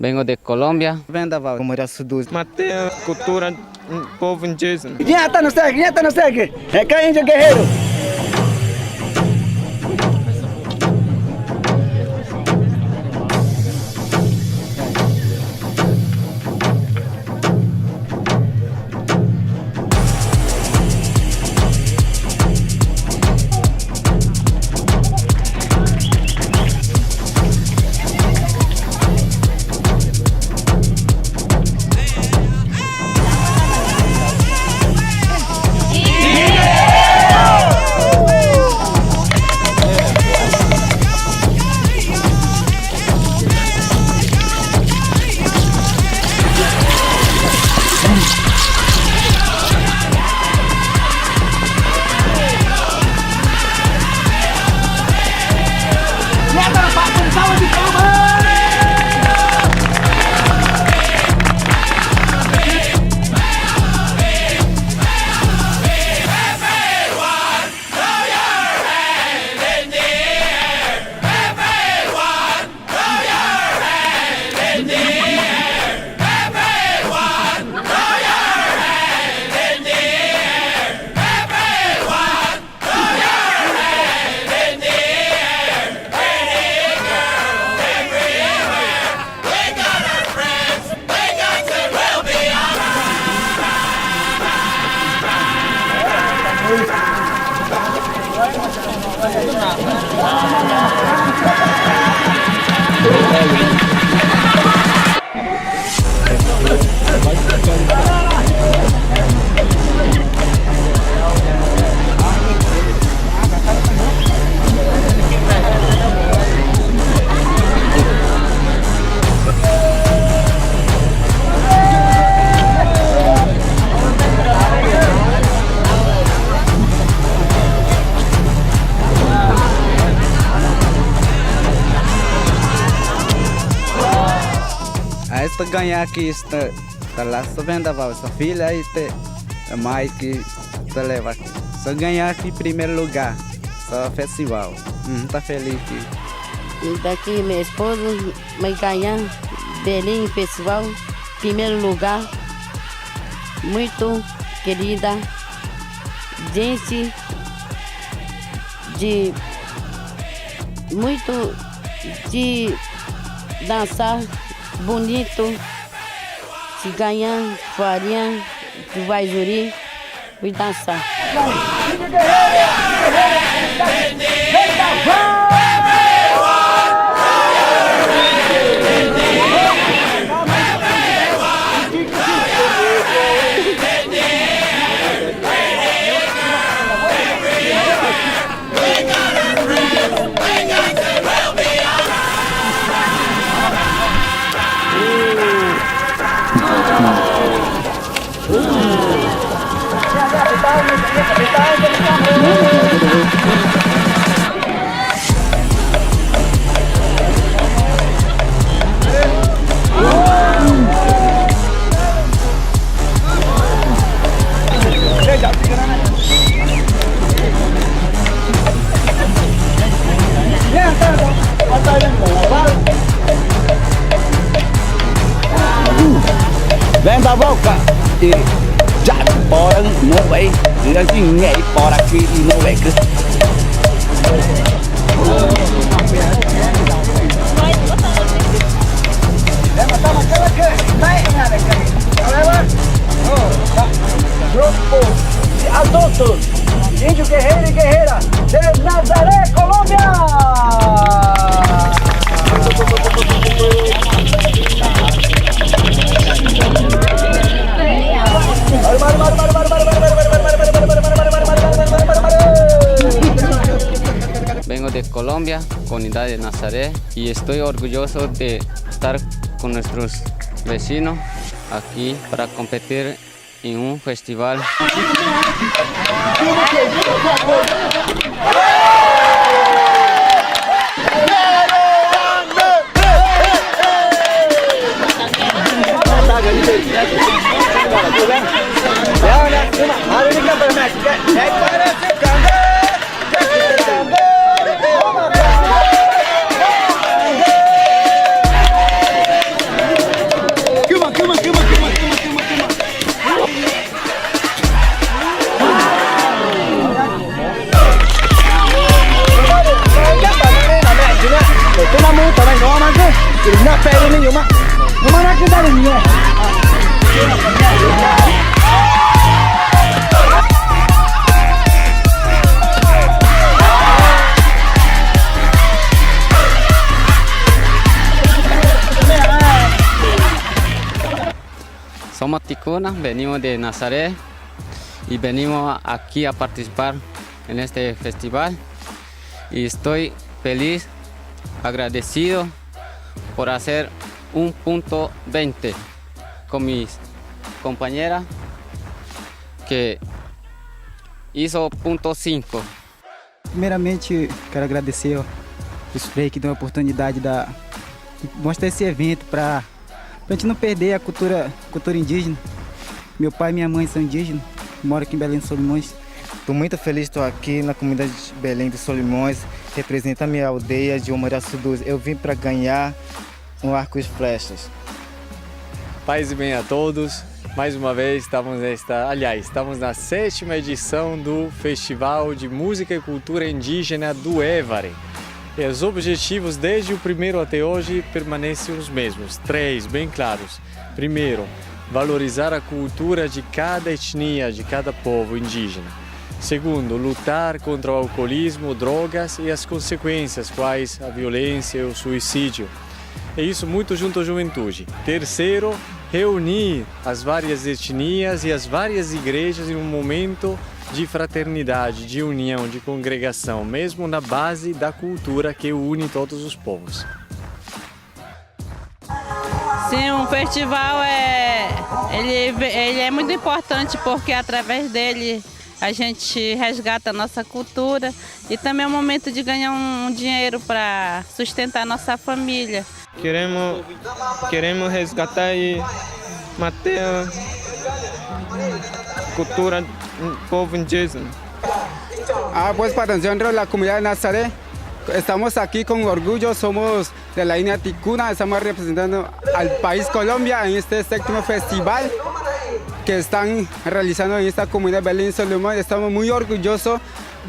Vengo de Colômbia. Vendaval, como era Suduz. Matei a cultura do povo indígena. Vinheta no segue. É cá, índio guerreiro. Esta ganhar aqui, esta lá, só vendaval, essa filha e a mãe que te leva aqui. Só ganhar aqui em primeiro lugar, só festival. Tá feliz aqui. E daqui minha esposa vai ganhar Belém Festival, primeiro lugar. Muito querida, gente de muito de dançar bonito, se ganhar farinha, tu vai jurir e dançar. Vendaval, cara. Já bora, não é? Assim, é fora aqui e não é que. Grupo de adultos, índio guerreiro e guerreira de Nazaré, Colômbia! Vengo de Colombia, comunidad de Nazaré, y estoy orgulloso de estar con nuestros vecinos aquí para competir en un festival. Somos Ticuna, venimos de Nazaré y venimos aquí a participar en este festival. Y estoy feliz, agradecido por hacer un punto 20 con mis compañeras que hizo punto 5. Primeiramente, quero agradecer os Frei que dão a oportunidade de mostrar esse evento para a gente não perder a cultura indígena. Meu pai e minha mãe são indígenas, moro aqui em Belém de Solimões. Estou muito feliz de estar aqui na comunidade de Belém de Solimões, representando a minha aldeia de Omaraçu 12. Eu vim para ganhar um arco e flechas. Paz e bem a todos. Mais uma vez estamos na 7ª edição do Festival de Música e Cultura Indígena do Évari. E os objetivos desde o primeiro até hoje permanecem os mesmos, 3 bem claros. Primeiro, valorizar a cultura de cada etnia, de cada povo indígena. Segundo, lutar contra o alcoolismo, drogas e as consequências, quais a violência e o suicídio. E isso muito junto à juventude. Terceiro, reunir as várias etnias e as várias igrejas em um momento de fraternidade, de união, de congregação, mesmo na base da cultura que une todos os povos. Sim, um festival ele é muito importante porque através dele a gente resgata a nossa cultura e também é um momento de ganhar um dinheiro para sustentar a nossa família. Queremos resgatar e manter a cultura do povo indígena. Pues para nosotros, la comunidad de Nazaré, estamos aquí con orgullo, somos de la etnia Ticuna, estamos representando al país Colombia en este 7º festival que están realizando en esta comunidad de Belén Solomón. Estamos muy orgullosos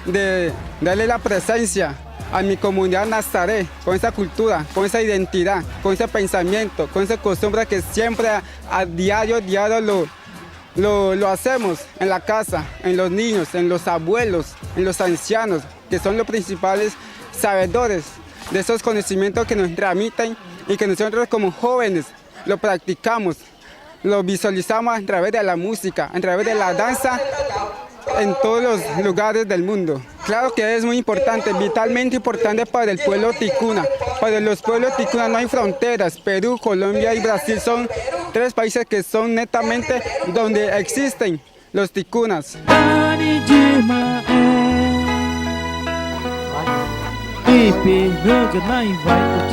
de darle la presencia a mi comunidad Nazaré, con esa cultura, con esa identidad, con ese pensamiento, con esa costumbre que siempre a diario lo hacemos en la casa, en los niños, en los abuelos, en los ancianos, que son los principales sabedores de esos conocimientos que nos transmiten y que nosotros como jóvenes lo practicamos, lo visualizamos a través de la música, a través de la danza en todos los lugares del mundo. Claro que es muy importante, vitalmente importante para el pueblo ticuna. Para los pueblos ticuna no hay fronteras. Perú, Colombia y Brasil son 3 países que son netamente donde existen los ticunas. Oi, pergunta, não vai.